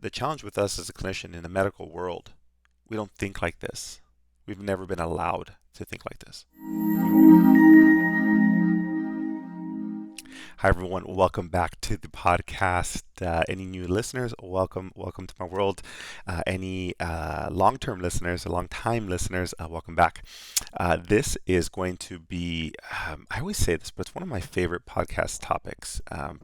The challenge with us as a clinician in the medical world, we don't think like this. We've never been allowed to think like this. Hi everyone, welcome back to the podcast. Any new listeners, welcome to my world. Any long-term listeners, long-time listeners, welcome back. This is going to be, I always say this, but it's one of my favorite podcast topics.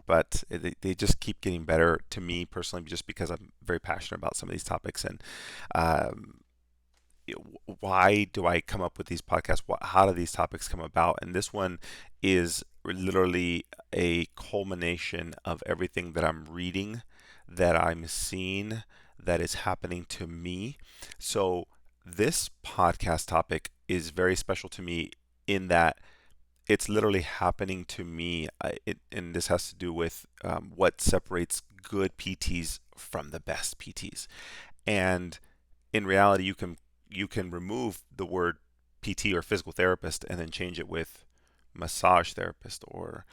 But they just keep getting better to me personally, just because I'm very passionate about some of these topics. And um, why do I come up with these podcasts? How do these topics come about? And this one is literally a culmination of everything that I'm reading, that I'm seeing, that is happening to me. So this podcast topic is very special to me in that it's literally happening to me. And this has to do with what separates good PTs from the best PTs. And in reality, you can remove the word PT or physical therapist and then change it with massage therapist or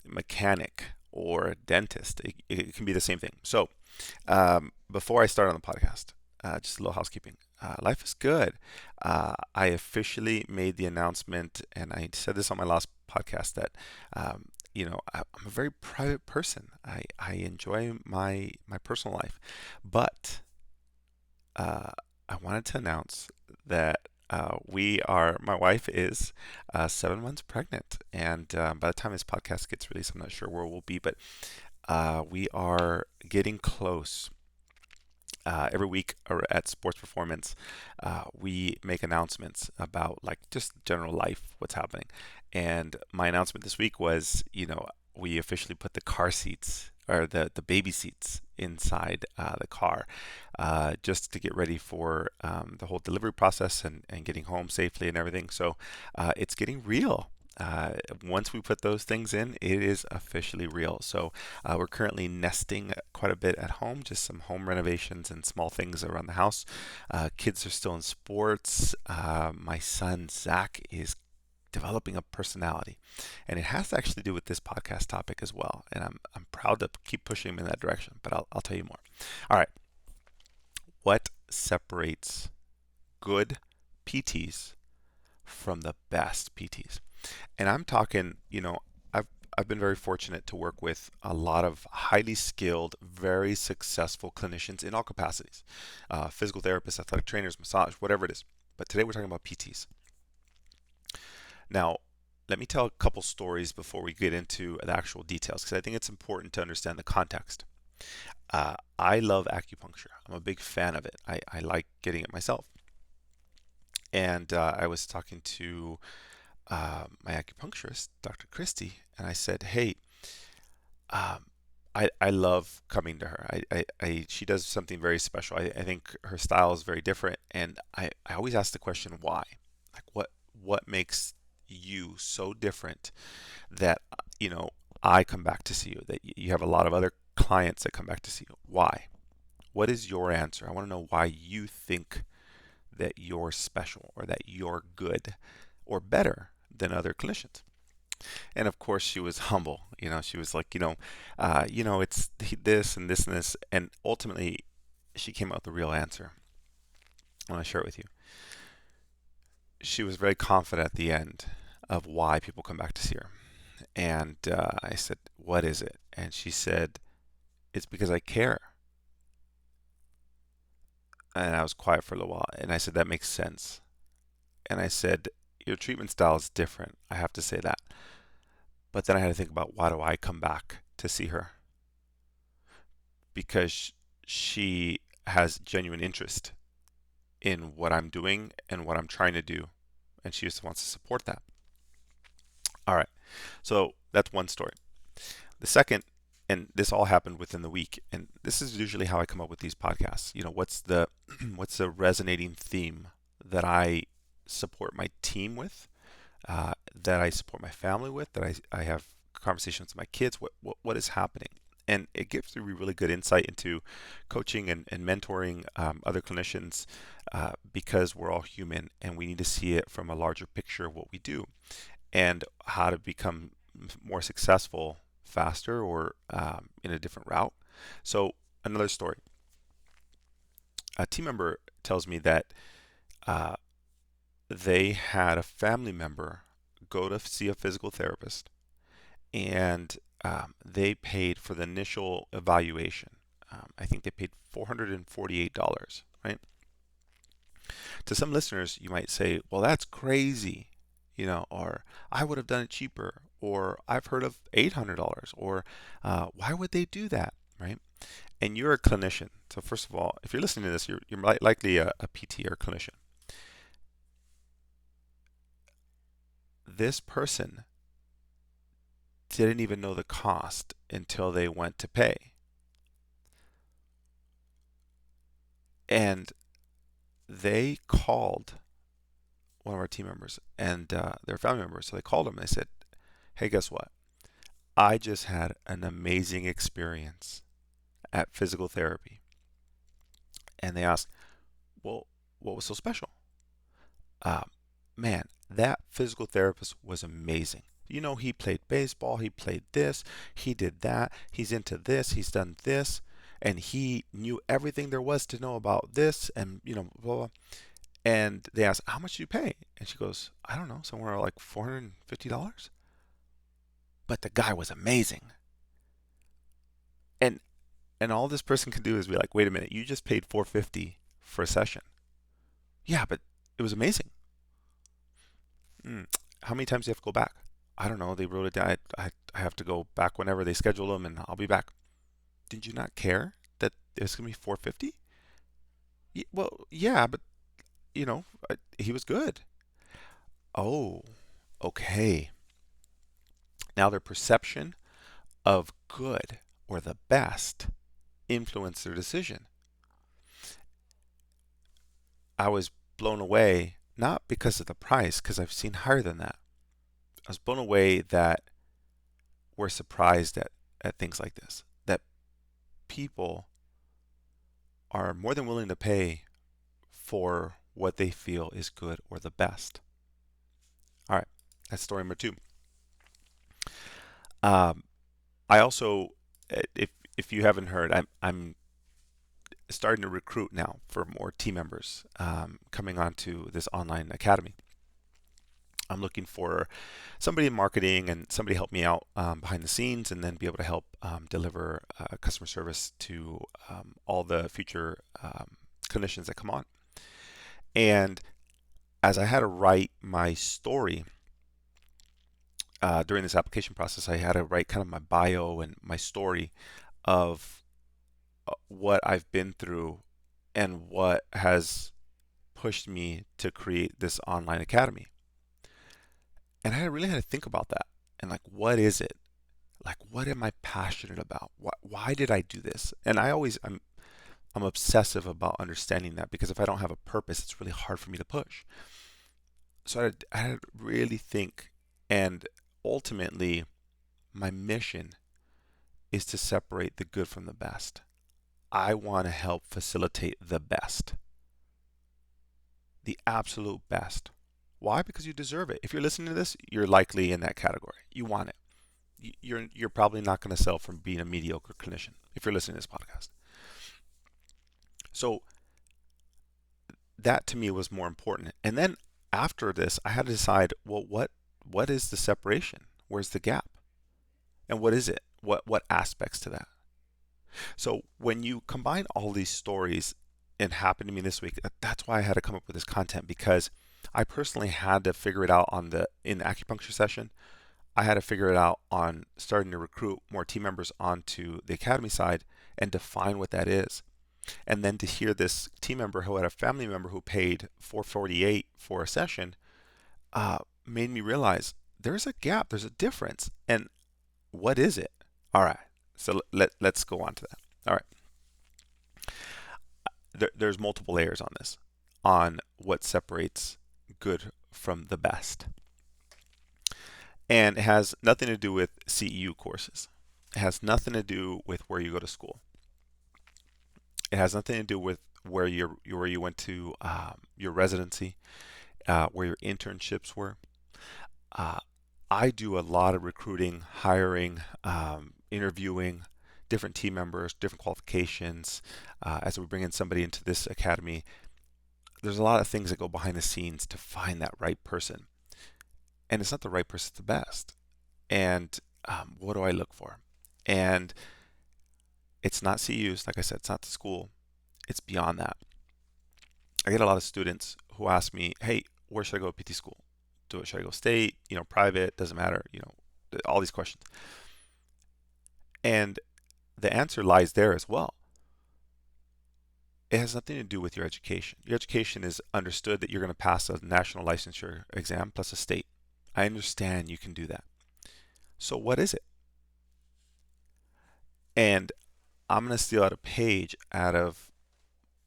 mechanic or dentist. It can be the same thing. So before I start on the podcast, just a little housekeeping. Life is good. I officially made the announcement, and I said this on my last podcast, that I'm a very private person. I enjoy my personal life, but I wanted to announce that my wife is 7 months pregnant. And by the time this podcast gets released, I'm not sure where we'll be, but we are getting close. Every week at Sports Performance, we make announcements about like just general life, what's happening. And my announcement this week was, we officially put the car seats or the baby seats inside the car, just to get ready for the whole delivery process and getting home safely and everything. So it's getting real. Once we put those things in, it is officially real. So we're currently nesting quite a bit at home, just some home renovations and small things around the house. Kids are still in sports. My son Zach is developing a personality, and it has to actually do with this podcast topic as well. And I'm proud to keep pushing him in that direction. But I'll tell you more. All right, what separates good PTs from the best PTs? And I'm talking, I've been very fortunate to work with a lot of highly skilled, very successful clinicians in all capacities, physical therapists, athletic trainers, massage, whatever it is. But today we're talking about PTs. Now, let me tell a couple stories before we get into the actual details, because I think it's important to understand the context. I love acupuncture. I'm a big fan of it. I like getting it myself. And I was talking to my acupuncturist, Dr. Christie, and I said, "Hey, um, I love coming to her. She does something very special. I think her style is very different, and I always ask the question, why? Like, what makes you so different that I come back to see you, that you have a lot of other clients that come back to see you? Why? What is your answer? I want to know why you think that you're special, or that you're good or better than other clinicians." And of course, she was humble. She was like, it's this and this and this. And ultimately, she came up with the real answer. I want to share it with you. She was very confident at the end of why people come back to see her. And I said, "What is it?" And she said, "It's because I care." And I was quiet for a little while. And I said, "That makes sense." And I said, "Your treatment style is different. I have to say that." But then I had to think about, why do I come back to see her? Because she has genuine interest in what I'm doing and what I'm trying to do. And she just wants to support that. All right. So that's one story. The second, and this all happened within the week, and this is usually how I come up with these podcasts. What's the what's the resonating theme that I support my team with, that I support my family with, that I have conversations with my kids. What is happening? And it gives me really good insight into coaching and mentoring other clinicians, because we're all human and we need to see it from a larger picture of what we do and how to become more successful faster, or in a different route. So Another story. A team member tells me that uh, they had a family member go to see a physical therapist, and they paid for the initial evaluation. I think they paid $448, right? To some listeners, you might say, well, that's crazy, or I would have done it cheaper, or I've heard of $800, or why would they do that, right? And you're a clinician. So first of all, if you're listening to this, you're likely a PT or a clinician. This person didn't even know the cost until they went to pay. And they called one of our team members and their family members. So they called them and they said, hey, guess what? I just had an amazing experience at physical therapy. And they asked, well, what was so special? Uh, Man, that physical therapist was amazing. He played baseball, he played this, he did that, he's into this, he's done this, and he knew everything there was to know about this, and blah, blah. And they asked, how much do you pay? And she goes, I don't know, somewhere like $450. But the guy was amazing. And all this person can do is be like, wait a minute, you just paid $450 for a session. Yeah, but it was amazing. How many times do you have to go back? I don't know. They wrote it down. I have to go back whenever they schedule them, and I'll be back. Did you not care that it was going to be $450? Well, yeah, but he was good. Oh, okay. Now their perception of good or the best influenced their decision. I was blown away, not because of the price, because I've seen higher than that. I was blown away that we're surprised at things like this, that people are more than willing to pay for what they feel is good or the best. All right, that's story number 2. I also, if you haven't heard, I'm starting to recruit now for more team members coming onto this online academy. I'm looking for somebody in marketing and somebody help me out behind the scenes, and then be able to help deliver customer service to all the future clinicians that come on. And as I had to write my story during this application process, I had to write kind of my bio and my story of what I've been through and what has pushed me to create this online academy. And I really had to think about that. And like, what is it? Like, what am I passionate about? Why did I do this? And I'm obsessive about understanding that, because if I don't have a purpose, it's really hard for me to push. So I had to really think, and ultimately, my mission is to separate the good from the best. I want to help facilitate the best, the absolute best. Why? Because you deserve it. If you're listening to this, you're likely in that category. You want it. You're probably not going to sell from being a mediocre clinician if you're listening to this podcast. So that to me was more important. And then after this, I had to decide, well, what is the separation? Where's the gap? And what is it? What aspects to that? So when you combine all these stories, it happened to me this week. That's why I had to come up with this content, because I personally had to figure it out in the acupuncture session. I had to figure it out on starting to recruit more team members onto the academy side and define what that is. And then to hear this team member who had a family member who paid $448 for a session made me realize there's a gap, there's a difference. And what is it? All right, so let's go on to that. All right. There's multiple layers on this, on what separates good from the best. And it has nothing to do with CEU courses. It has nothing to do with where you go to school. It has nothing to do with where you went to your residency, where your internships were. I do a lot of recruiting, hiring, interviewing, different team members, different qualifications. As we bring in somebody into this academy, there's a lot of things that go behind the scenes to find that right person. And it's not the right person, it's the best. And what do I look for? And it's not CUs, like I said, it's not the school, it's beyond that. I get a lot of students who ask me, hey, where should I go to PT school? Should I go state, private, doesn't matter, all these questions. And the answer lies there as well. It has nothing to do with your education. Your education is understood that you're going to pass a national licensure exam plus a state. I understand you can do that. So what is it? And I'm going to steal out a page out of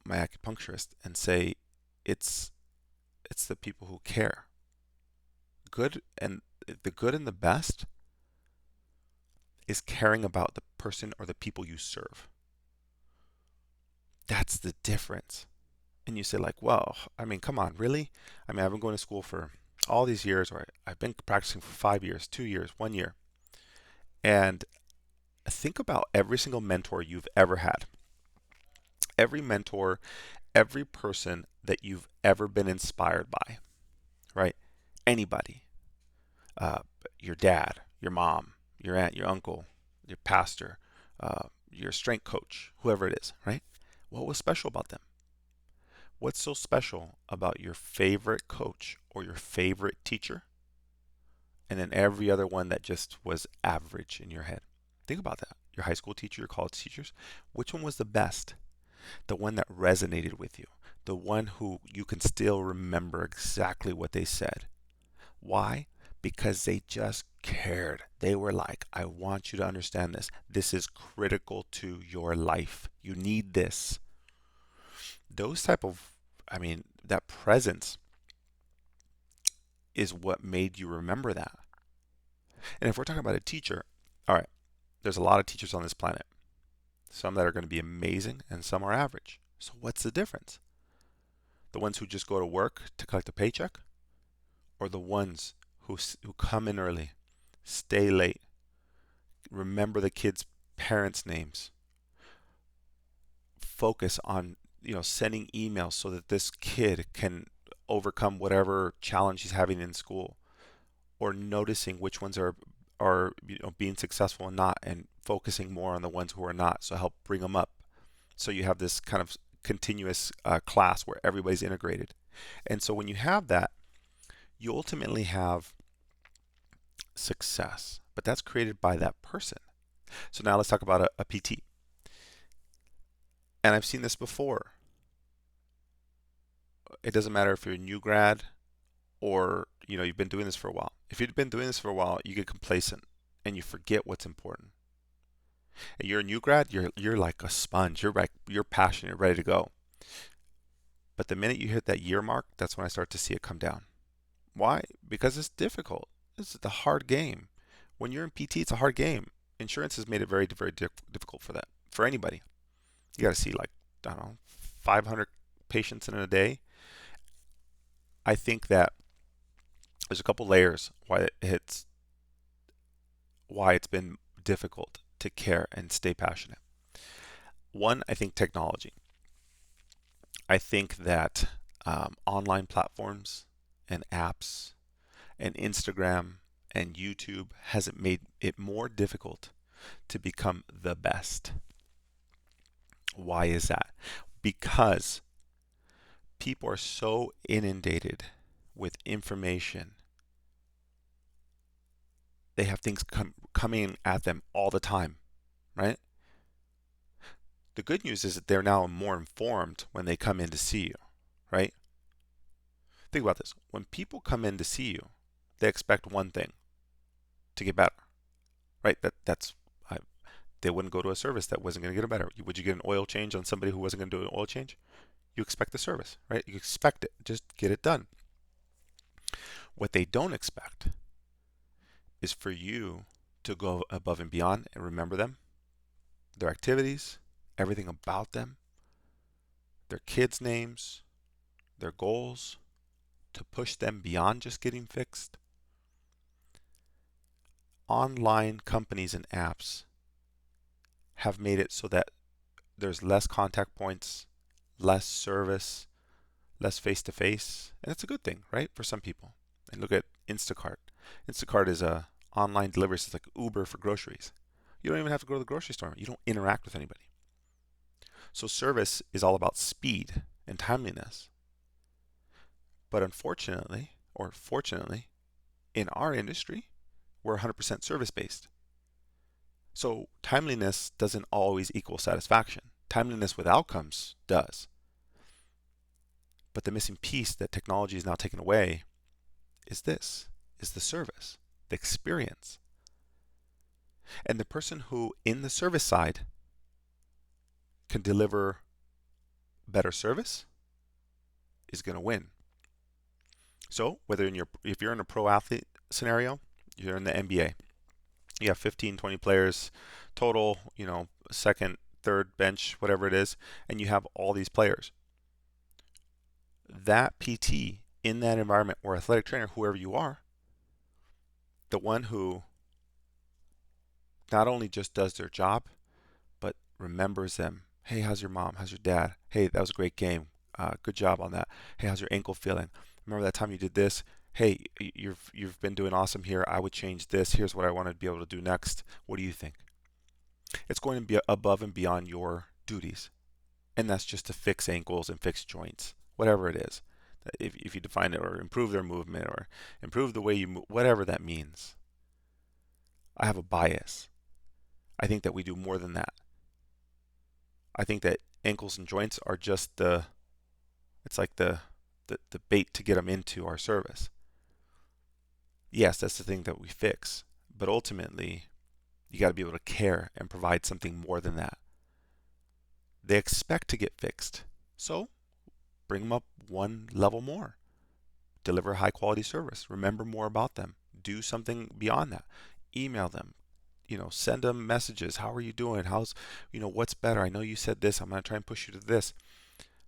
my acupuncturist and say it's the people who care. Good and the good and the best is caring about the person or the people you serve. That's the difference. And you say like, well, I mean, come on, really? I mean, I've been going to school for all these years, or I've been practicing for 5 years, 2 years, 1 year. And think about every single mentor you've ever had. Every mentor, every person that you've ever been inspired by, right? Anybody. Uh, your dad, your mom, your aunt, your uncle, your pastor, your strength coach, whoever it is, right? What was special about them? What's so special about your favorite coach or your favorite teacher? And then every other one that just was average in your head. Think about that. Your high school teacher, your college teachers, which one was the best? The one that resonated with you, the one who you can still remember exactly what they said. Why? Because they just cared. They were like, I want you to understand this. This is critical to your life. You need this. Those type of, that presence is what made you remember that. And if we're talking about a teacher, all right, there's a lot of teachers on this planet. Some that are going to be amazing and some are average. So what's the difference? The ones who just go to work to collect a paycheck, or the ones who come in early, stay late, remember the kids' parents' names, focus on sending emails so that this kid can overcome whatever challenge he's having in school, or noticing which ones are being successful and not, and focusing more on the ones who are not, so help bring them up, so you have this kind of continuous class where everybody's integrated. And so when you have that, you ultimately have success, but that's created by that person. So now let's talk about a PT. And I've seen this before. It doesn't matter if you're a new grad or you've been doing this for a while. If you've been doing this for a while, you get complacent and you forget what's important. And you're a new grad, you're like a sponge. You're passionate, ready to go. But the minute you hit that year mark, that's when I start to see it come down. Why? Because it's difficult. This is the hard game. When you're in PT, it's a hard game. Insurance has made it very, very difficult for that, for anybody. You got to see like, I don't know, 500 patients in a day. I think that there's a couple layers why it's been difficult to care and stay passionate. One, I think technology. I think that online platforms and apps and Instagram and YouTube has made it more difficult to become the best. Why is that? Because people are so inundated with information. They have things coming at them all the time, right? The good news is that they're now more informed when they come in to see you, right? Think about this. When people come in to see you, they expect one thing, to get better, right? They wouldn't go to a service that wasn't going to get them better. Would you get an oil change on somebody who wasn't going to do an oil change? You expect the service, right? You expect it. Just get it done. What they don't expect is for you to go above and beyond and remember them, their activities, everything about them, their kids' names, their goals, to push them beyond just getting fixed. Online companies and apps have made it so that there's less contact points, less service, less face-to-face, and it's a good thing, right, for some people. And look at Instacart. Instacart is a online delivery. It's like Uber for groceries. You don't even have to go to the grocery store. You don't interact with anybody. So service is all about speed and timeliness. But unfortunately, or fortunately, in our industry, we're 100% service-based. So timeliness doesn't always equal satisfaction. Timeliness with outcomes does. But the missing piece that technology is now taking away is the service, the experience. And the person who, in the service side, can deliver better service is going to win. So whether if you're in a pro athlete scenario, you're in the NBA, you have 15, 20 players total, second, third bench, whatever it is, and you have all these players. That PT in that environment, or athletic trainer, whoever you are, the one who not only just does their job, but remembers them. Hey, how's your mom? How's your dad? Hey, that was a great game. Good job on that. Hey, how's your ankle feeling? Remember that time you did this? Hey, you've been doing awesome here. I would change this. Here's what I want to be able to do next. What do you think? It's going to be above and beyond your duties. And that's just to fix ankles and fix joints, whatever it is. If you define it, or improve their movement, or improve the way you move, whatever that means. I have a bias. I think that we do more than that. I think that ankles and joints are just it's like the bait to get them into our service. Yes, that's the thing that we fix, but ultimately, you got to be able to care and provide something more than that. They expect to get fixed, so bring them up one level more. Deliver high quality service. Remember more about them. Do something beyond that. Email them. Send them messages. How are you doing? What's better? I know you said this. I'm going to try and push you to this.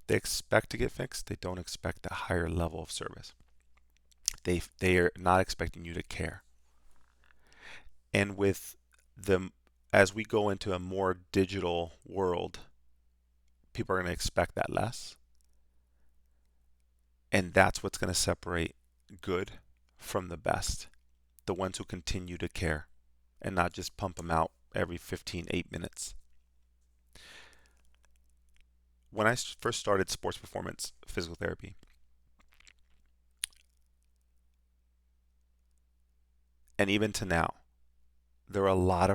They expect to get fixed. They don't expect a higher level of service. They are not expecting you to care. And with them, as we go into a more digital world, people are going to expect that less. And that's what's going to separate good from the best. The ones who continue to care and not just pump them out every 8 minutes. When I first started sports performance physical therapy, and even to now, there are a lot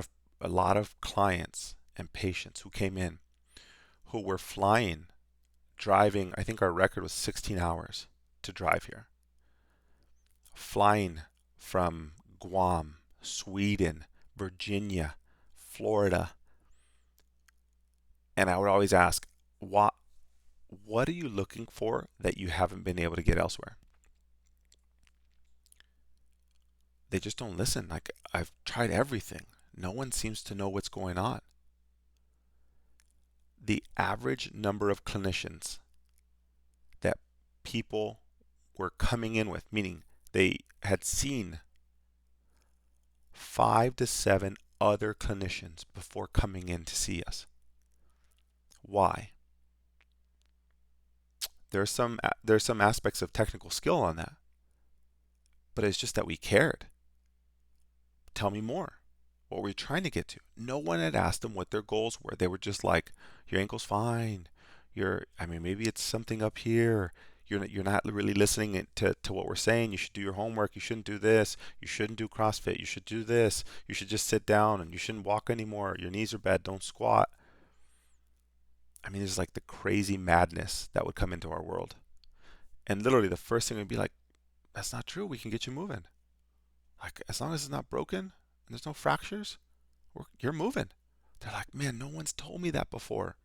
of clients and patients who came in who were flying, driving. I think our record was 16 hours to drive here. Flying from Guam, Sweden, Virginia, Florida. And I would always ask, what are you looking for that you haven't been able to get elsewhere? They just don't listen. Like, I've tried everything. No one seems to know what's going on. The average number of clinicians that people were coming in with, meaning they had seen 5 to 7 other clinicians before coming in to see us. Why? There's some aspects of technical skill on that, but it's just that we cared. Tell me more. What were you trying to get to? No one had asked them what their goals were. They were just like, your ankle's fine. Maybe it's something up here. You're not really listening to what we're saying. You should do your homework. You shouldn't do this. You shouldn't do CrossFit. You should do this. You should just sit down, and you shouldn't walk anymore. Your knees are bad. Don't squat. There's like the crazy madness that would come into our world. And literally the first thing would be like, that's not true. We can get you moving. Like, as long as it's not broken and there's no fractures, you're moving. They're like, man, no one's told me that before.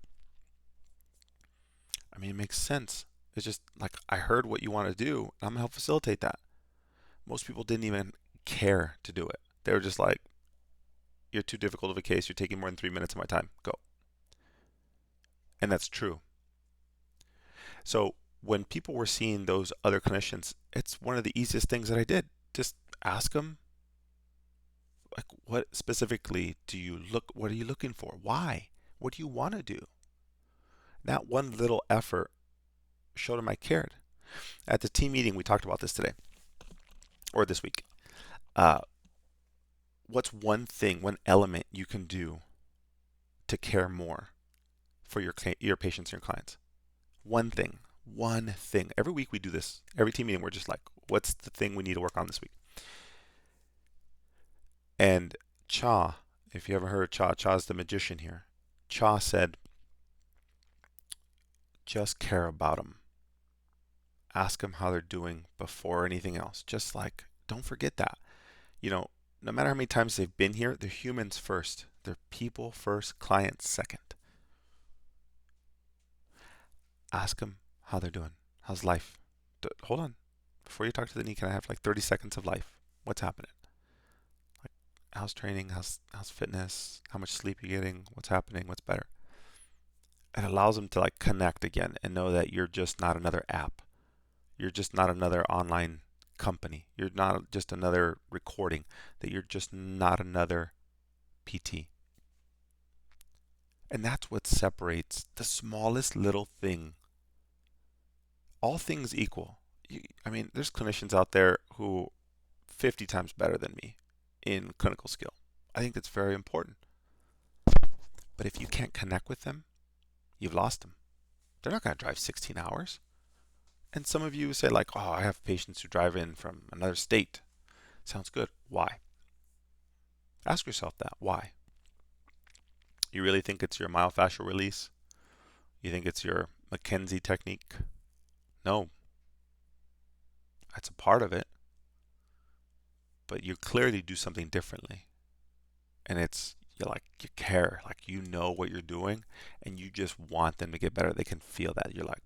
It makes sense. It's just like, I heard what you want to do, and I'm going to help facilitate that. Most people didn't even care to do it. They were just like, you're too difficult of a case. You're taking more than 3 minutes of my time. Go. And that's true. So when people were seeing those other clinicians, it's one of the easiest things that I did. Just ask them Like, what specifically what are you looking for? Why? What do you want to do? That one little effort showed him I cared. At the team meeting, we talked about this today or this week. Uh, what's one thing, one element you can do to care more for your patients and your clients? One thing. One thing. Every week we do this. Every team meeting, we're just like, what's the thing we need to work on this week? And Cha, if you ever heard of Cha, Cha's the magician here. Cha said, just care about them. Ask them how they're doing before anything else. Just like, don't forget that. No matter how many times they've been here, they're humans first. They're people first, clients second. Ask them how they're doing. How's life? Hold on. Before you talk to the knee, can I have like 30 seconds of life? What's happening? Like, how's training? How's fitness? How much sleep you getting? What's happening? What's better? It allows them to like connect again and know that you're just not another app. You're just not another online company. You're not just another recording. That you're just not another PT. And that's what separates the smallest little thing. All things equal. There's clinicians out there who 50 times better than me in clinical skill. I think that's very important. But if you can't connect with them, you've lost them. They're not going to drive 16 hours. And some of you say like, oh, I have patients who drive in from another state. Sounds good. Why? Ask yourself that. Why? You really think it's your myofascial release? You think it's your McKenzie technique? No. That's a part of it. But you clearly do something differently. And you care, like you know what you're doing and you just want them to get better. They can feel that. You're like,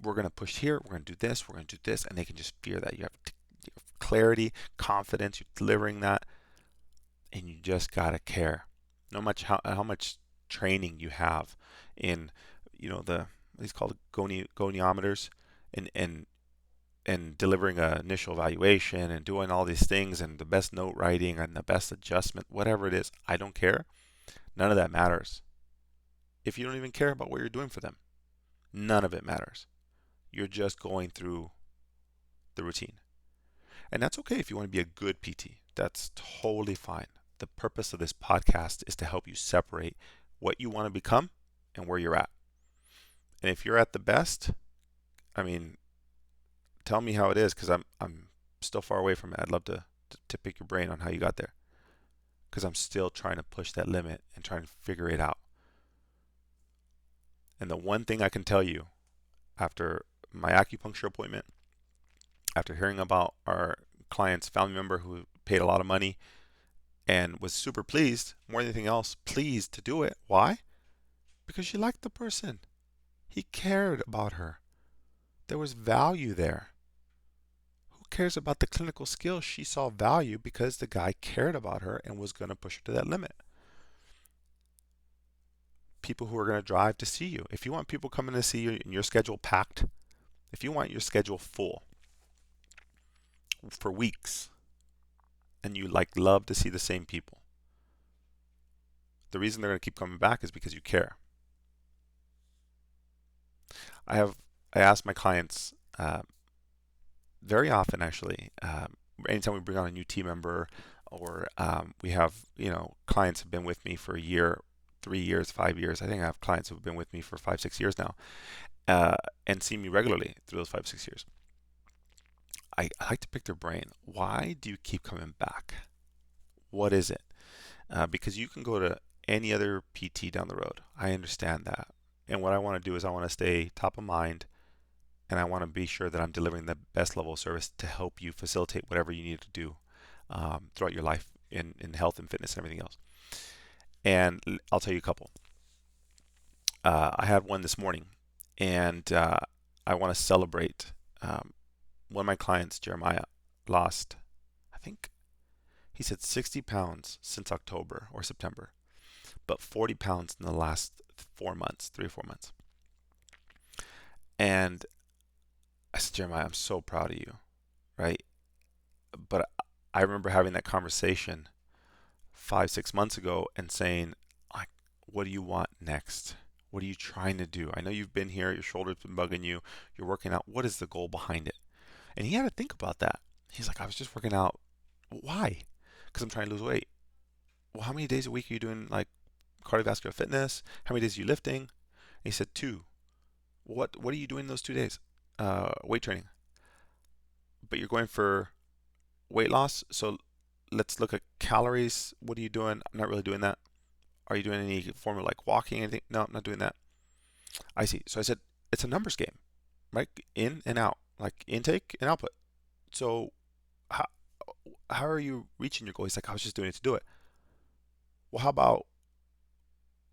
we're going to push here, we're going to do this, we're going to do this, and they can just feel that. You have clarity, confidence, you're delivering that, and you just got to care. No much how much training you have in, these called goniometers and delivering an initial evaluation and doing all these things and the best note writing and the best adjustment, whatever it is, I don't care. None of that matters. If you don't even care about what you're doing for them, none of it matters. You're just going through the routine. And that's okay if you want to be a good PT. That's totally fine. The purpose of this podcast is to help you separate what you want to become and where you're at. And if you're at the best, tell me how it is, because I'm still far away from it. I'd love to pick your brain on how you got there, because I'm still trying to push that limit and trying to figure it out. And the one thing I can tell you after my acupuncture appointment, after hearing about our client's family member who paid a lot of money and was super pleased, more than anything else, pleased to do it. Why? Because she liked the person. He cared about her. There was value there. Who cares about the clinical skills? She saw value because the guy cared about her and was going to push her to that limit. People who are going to drive to see you. If you want people coming to see you and your schedule packed, if you want your schedule full for weeks and you love to see the same people, the reason they're going to keep coming back is because you care. I ask my clients very often, actually, anytime we bring on a new team member, or we have, clients have been with me for a year, 3 years, 5 years. I think I have clients who have been with me for 5, 6 years now, and see me regularly through those 5, 6 years. I like to pick their brain. Why do you keep coming back? What is it? Because you can go to any other PT down the road. I understand that. And what I want to do is I want to stay top of mind, and I want to be sure that I'm delivering the best level of service to help you facilitate whatever you need to do throughout your life in health and fitness and everything else. And I'll tell you a couple. I had one this morning, and I want to celebrate. One of my clients, Jeremiah, lost, I think he said 60 pounds since October or September, but 40 pounds in the last 4 months, 3 or 4 months. And I said, Jeremiah, I'm so proud of you, right? But I remember having that conversation 5, 6 months ago and saying, like, what do you want next? What are you trying to do? I know you've been here, your shoulder's been bugging you, you're working out. What is the goal behind it? And he had to think about that. He's like, I was just working out. Why? Because I'm trying to lose weight. Well, how many days a week are you doing like cardiovascular fitness? How many days are you lifting? And he said, two. What are you doing those 2 days? Weight training. But you're going for weight loss, so let's look at calories. What are you doing? I'm not really doing that. Are you doing any form of like walking, anything? No, I'm not doing that. I see. So I said, it's a numbers game, right? In and out, like intake and output. So how, how are you reaching your goal? He's like, I was just doing it to do it. Well, how about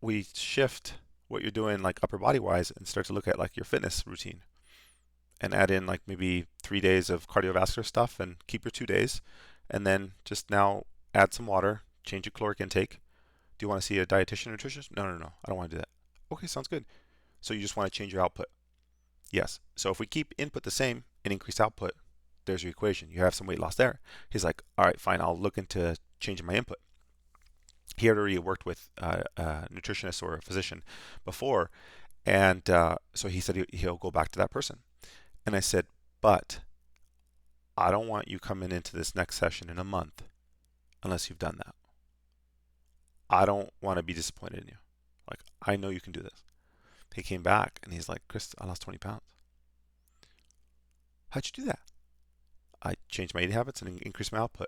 we shift what you're doing like upper body wise and start to look at like your fitness routine and add in like maybe 3 days of cardiovascular stuff and keep your 2 days, and then just now add some water, change your caloric intake. Do you want to see a dietitian or nutritionist? No, no, no, I don't want to do that. Okay, sounds good. So you just want to change your output? Yes. So if we keep input the same and increase output, there's your equation. You have some weight loss there. He's like, all right, fine, I'll look into changing my input. He had already worked with a nutritionist or a physician before, and so he said he'll go back to that person. And I said, but I don't want you coming into this next session in a month unless you've done that. I don't want to be disappointed in you. Like, I know you can do this. He came back and he's like, Chris, I lost 20 pounds. How'd you do that? I changed my eating habits and increased my output.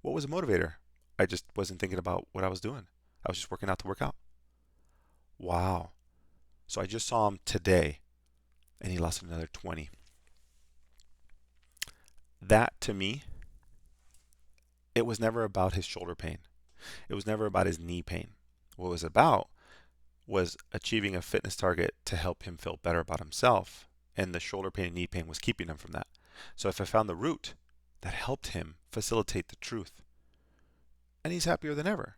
What was the motivator? I just wasn't thinking about what I was doing. I was just working out to work out. Wow. So I just saw him today and he lost another 20. That to me, it was never about his shoulder pain. It was never about his knee pain. What it was about was achieving a fitness target to help him feel better about himself. And the shoulder pain and knee pain was keeping him from that. So if I found the root that helped him facilitate the truth, and he's happier than ever.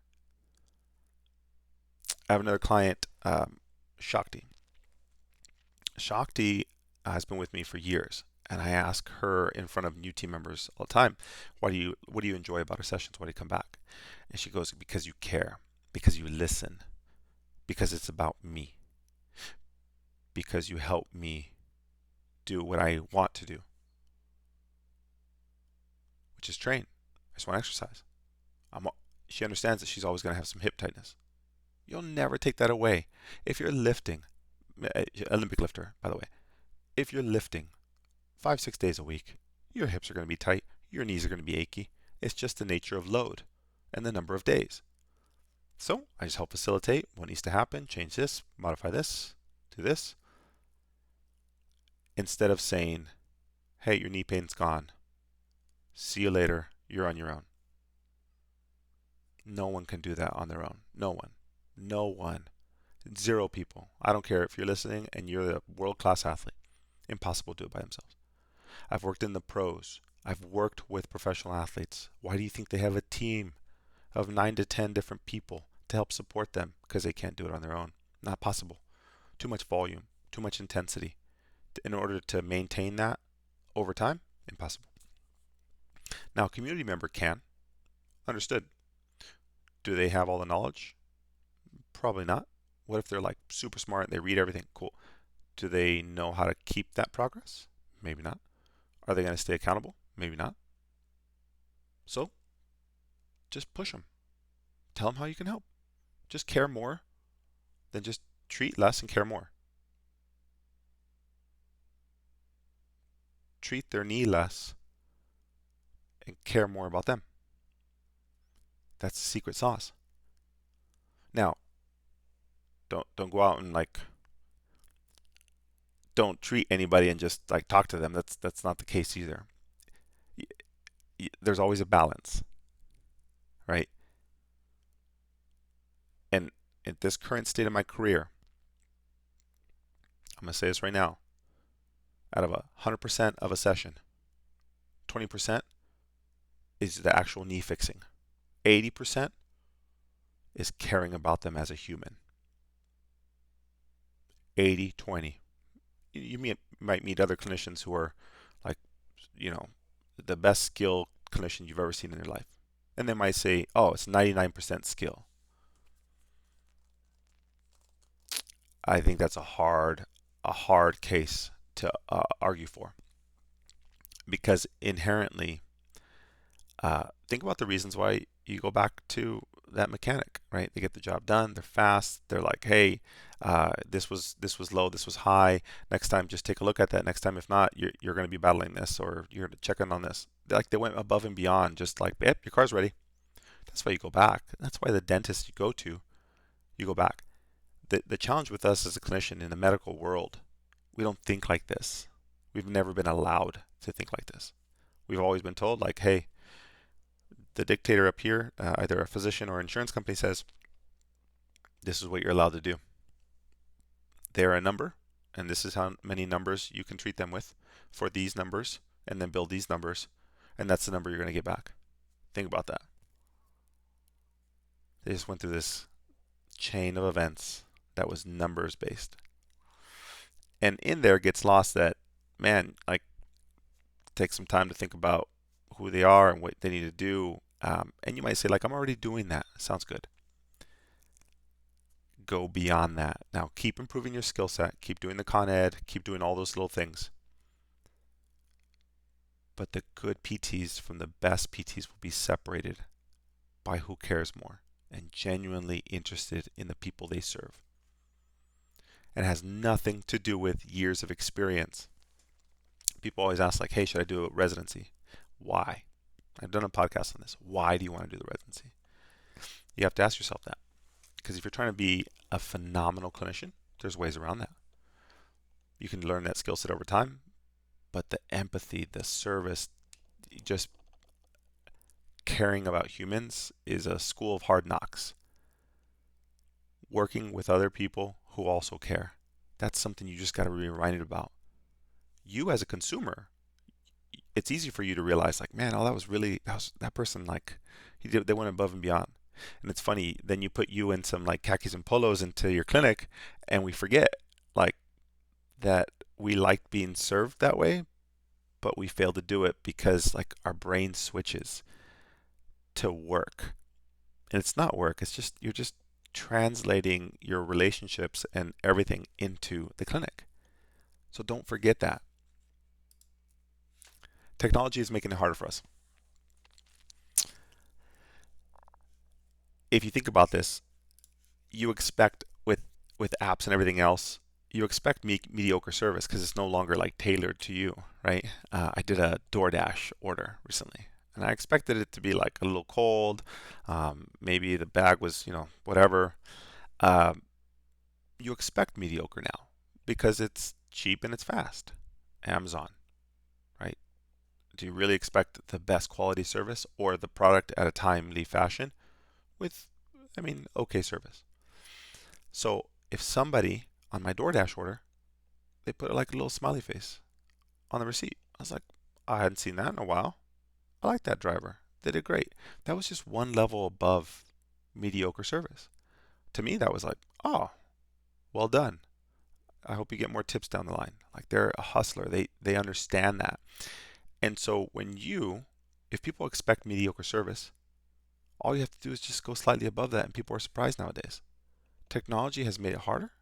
I have another client, Shakti. Shakti has been with me for years, and I ask her in front of new team members all the time, what do you enjoy about our sessions? Why do you come back? And she goes, because you care, because you listen, because it's about me, because you help me do what I want to do, which is train. I just want to exercise. She understands that she's always going to have some hip tightness. You'll never take that away. If you're lifting, Olympic lifter, by the way, if you're lifting 5, 6 days a week, your hips are going to be tight, your knees are going to be achy. It's just the nature of load and the number of days. So I just help facilitate what needs to happen, change this, modify this, do this. Instead of saying, hey, your knee pain's gone. See you later. You're on your own. No one can do that on their own. No one. No one. 0 people. I don't care if you're listening and you're a world-class athlete. Impossible to do it by themselves. I've worked in the pros. I've worked with professional athletes. Why do you think they have a team of 9 to 10 different people to help support them? Because they can't do it on their own. Not possible. Too much volume. Too much intensity. In order to maintain that over time, impossible. Now, a community member can. Understood. Do they have all the knowledge? Probably not. What if they're like super smart and they read everything? Cool. Do they know how to keep that progress? Maybe not. Are they going to stay accountable? Maybe not. So, just push them. Tell them how you can help. Just care more than just treat less and care more. Treat their knee less and care more about them. That's the secret sauce. Now, don't go out and like don't treat anybody and just like talk to them. That's not the case either. There's always a balance, right? And at this current state of my career, I'm gonna say this right now. Out of 100% of a session, 20% is the actual knee fixing. 80% is caring about them as a human. 80-20. You might meet other clinicians who are like, the best skilled clinician you've ever seen in your life. And they might say, oh, it's 99% skill. I think that's a hard case to argue for, because inherently, think about the reasons why you go back to that mechanic, right? They get the job done. They're fast. They're like, hey, this was low. This was high. Next time, just take a look at that. Next time, if not, you're going to be battling this, or you're going to check in on this. Like they went above and beyond, just like, yep, your car's ready. That's why you go back. That's why the dentist you go to, you go back. The challenge with us as a clinician in the medical world, we don't think like this. We've never been allowed to think like this. We've always been told, like, hey, the dictator up here, either a physician or insurance company, says, this is what you're allowed to do. They're a number, and this is how many numbers you can treat them with for these numbers, and then build these numbers, and that's the number you're going to get back. Think about that. They just went through this chain of events that was numbers based. And in there gets lost that, man, like, take some time to think about who they are and what they need to do. And you might say, like, I'm already doing that. Sounds good. Go beyond that. Now, keep improving your skill set. Keep doing the Con Ed. Keep doing all those little things. But the good PTs from the best PTs will be separated by who cares more and genuinely interested in the people they serve. And it has nothing to do with years of experience. People always ask, like, hey, should I do a residency? Why? I've done a podcast on this. Why do you want to do the residency? You have to ask yourself that. Because if you're trying to be a phenomenal clinician, there's ways around that. You can learn that skill set over time, but the empathy, the service, just caring about humans is a school of hard knocks. Working with other people who also care. That's something you just got to be reminded about. You as a consumer, it's easy for you to realize, like, man, oh, that person, like, they went above and beyond. And it's funny, then you put you in some like khakis and polos into your clinic, and we forget, like, that we like being served that way, but we fail to do it because, like, our brain switches to work. And it's not work, it's just, you're just translating your relationships and everything into the clinic. So don't forget that. Technology is making it harder for us. If you think about this, you expect with apps and everything else, you expect mediocre service because it's no longer like tailored to you, right? I did a DoorDash order recently, and I expected it to be like a little cold. Maybe the bag was, whatever. You expect mediocre now because it's cheap and it's fast. Amazon, right? Do you really expect the best quality service or the product at a timely fashion with, okay service? So if somebody on my DoorDash order, they put like a little smiley face on the receipt. I was like, I hadn't seen that in a while. I like that driver. They did great. That was just one level above mediocre service. To me, that was like, oh, well done. I hope you get more tips down the line. Like, they're a hustler. They understand that. And so if people expect mediocre service, all you have to do is just go slightly above that, and people are surprised nowadays. Technology has made it harder,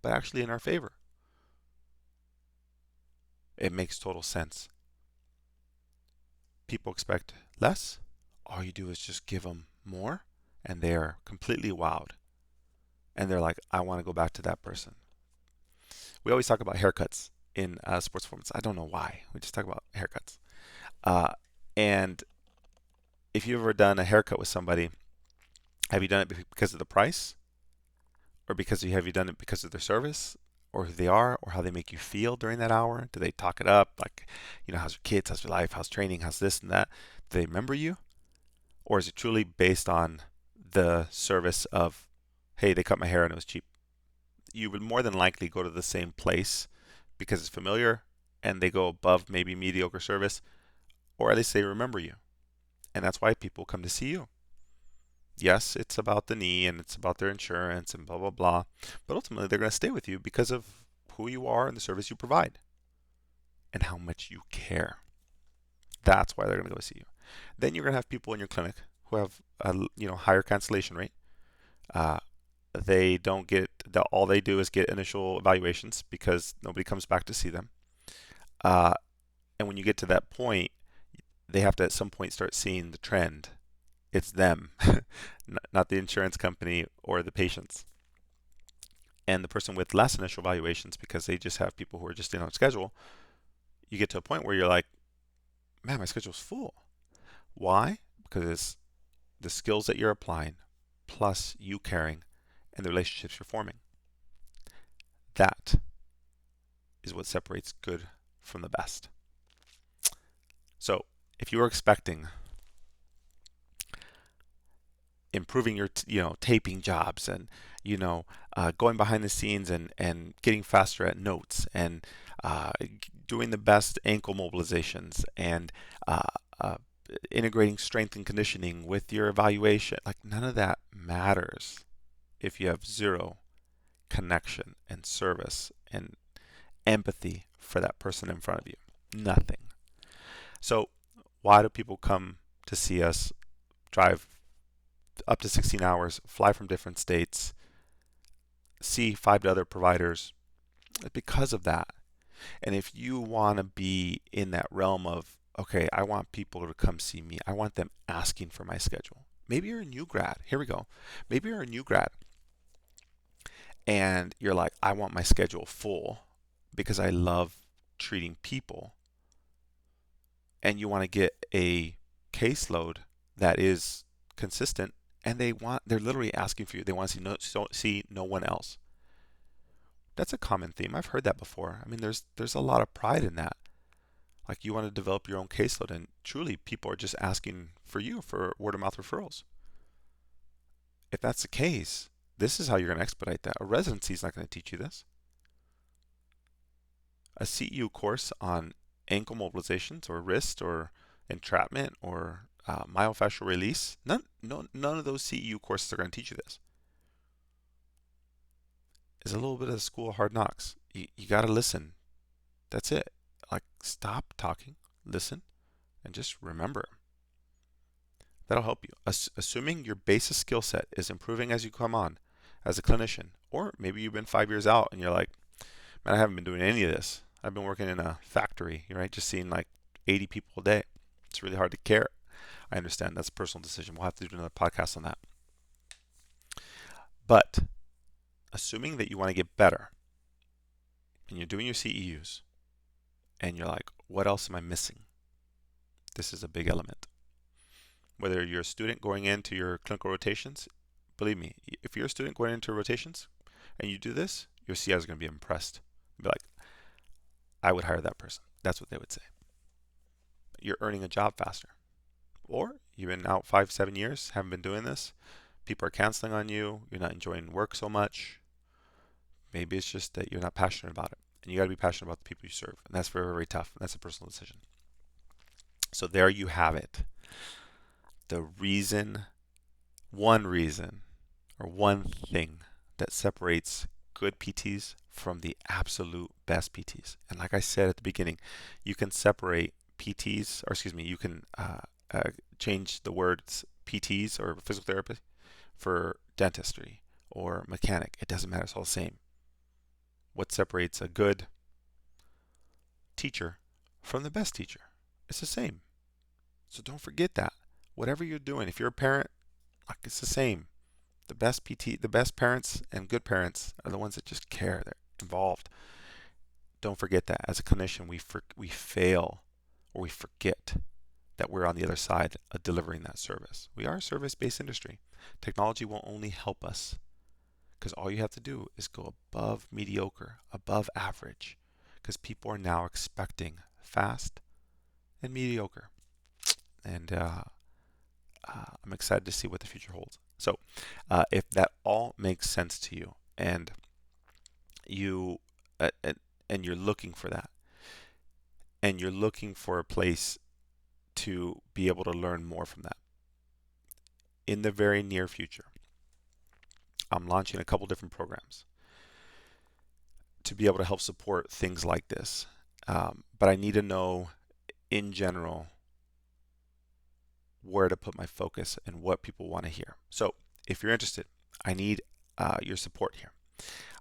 but actually in our favor. It makes total sense. People expect less. All you do is just give them more, and they're completely wowed. And they're like, I want to go back to that person. We always talk about haircuts in sports performance. I don't know why. We just talk about haircuts. And if you've ever done a haircut with somebody, have you done it because of the price? Or have you done it because of their service? Or who they are? Or how they make you feel during that hour? Do they talk it up? Like, how's your kids? How's your life? How's training? How's this and that? Do they remember you? Or is it truly based on the service of, hey, they cut my hair and it was cheap? You would more than likely go to the same place because it's familiar and they go above maybe mediocre service, or at least they remember you. And that's why people come to see you. Yes, it's about the knee and it's about their insurance and blah, blah, blah. But ultimately, they're going to stay with you because of who you are and the service you provide and how much you care. That's why they're going to go see you. Then you're going to have people in your clinic who have a higher cancellation rate. Uh, they don't get all they do is get initial evaluations because nobody comes back to see them. Uh, and when you get to that point, they have to at some point start seeing the trend. It's them, not the insurance company or the patients. And the person with less initial evaluations, because they just have people who are just in on schedule, you get to a point where you're like, man, my schedule's full. Why? Because it's the skills that you're applying, plus you caring, and the relationships you're forming. That is what separates good from the best. So if you were expecting improving your taping jobs and going behind the scenes and getting faster at notes and doing the best ankle mobilizations and integrating strength and conditioning with your evaluation, like none of that matters if you have zero connection and service and empathy for that person in front of you. Nothing. So why do people come to see us, drive up to 16 hours, fly from different states, see 5 other providers? Because of that. And if you want to be in that realm of, okay, I want people to come see me, I want them asking for my schedule. Maybe you're a new grad. Here we go. Maybe you're a new grad and you're like, I want my schedule full because I love treating people. And you want to get a caseload that is consistent, and they're literally asking for you. They want to see no one else. That's a common theme. I've heard that before. I mean, there's a lot of pride in that. Like, you want to develop your own caseload, and truly people are just asking for you for word of mouth referrals. If that's the case, this is how you're going to expedite that. A residency is not going to teach you this. A CEU course on ankle mobilizations or wrist or entrapment or myofascial release, none of those CEU courses are going to teach you this. It's a little bit of the school of hard knocks. You got to listen. That's it. Like, stop talking, listen, and just remember. That'll help you. Assuming your basis skill set is improving as you come on as a clinician, or maybe you've been 5 years out and you're like, man, I haven't been doing any of this. I've been working in a factory, right? Just seeing like 80 people a day. It's really hard to care. I understand that's a personal decision. We'll have to do another podcast on that. But assuming that you want to get better and you're doing your CEUs and you're like, what else am I missing? This is a big element. Whether you're a student going into your clinical rotations, believe me, if you're a student going into rotations and you do this, your CIs are going to be impressed. Be like, I would hire that person. That's what they would say. You're earning a job faster. Or you've been out 5-7 years, haven't been doing this. People are canceling on you. You're not enjoying work so much. Maybe it's just that you're not passionate about it. And you got to be passionate about the people you serve. And that's very, very tough. And that's a personal decision. So there you have it. The reason, one reason, or one thing that separates good PTs from the absolute best PTs. And like I said at the beginning, you can separate PTs, or excuse me, you can change the words PTs or physical therapy for dentistry or mechanic. It doesn't matter. It's all the same. What separates a good teacher from the best teacher? It's the same. So don't forget that. Whatever you're doing, if you're a parent, like, it's the same. The best PT, the best parents and good parents are the ones that just care. They're involved. Don't forget that. As a clinician, we fail or we forget that we're on the other side of delivering that service. We are a service-based industry. Technology will only help us because all you have to do is go above mediocre, above average, because people are now expecting fast and mediocre. And I'm excited to see what the future holds. So if that all makes sense to you and you're looking for that, and you're looking for a place to be able to learn more from that, in the very near future, I'm launching a couple different programs to be able to help support things like this. But I need to know, in general, where to put my focus and what people want to hear. So if you're interested, I need your support here.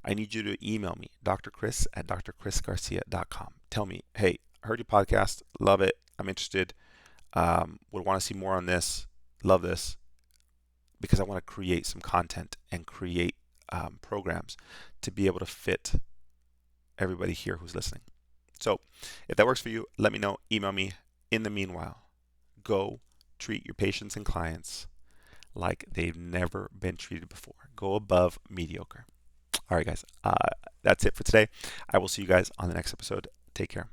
I need you to email me, drchris@drchrisgarcia.com. Tell me, hey, I heard your podcast, love it, I'm interested, would want to see more on this, love this, because I want to create some content and create programs to be able to fit everybody here who's listening. So if that works for you, let me know, email me. In the meanwhile, go treat your patients and clients like they've never been treated before. Go above mediocre. All right, guys, that's it for today. I will see you guys on the next episode. Take care.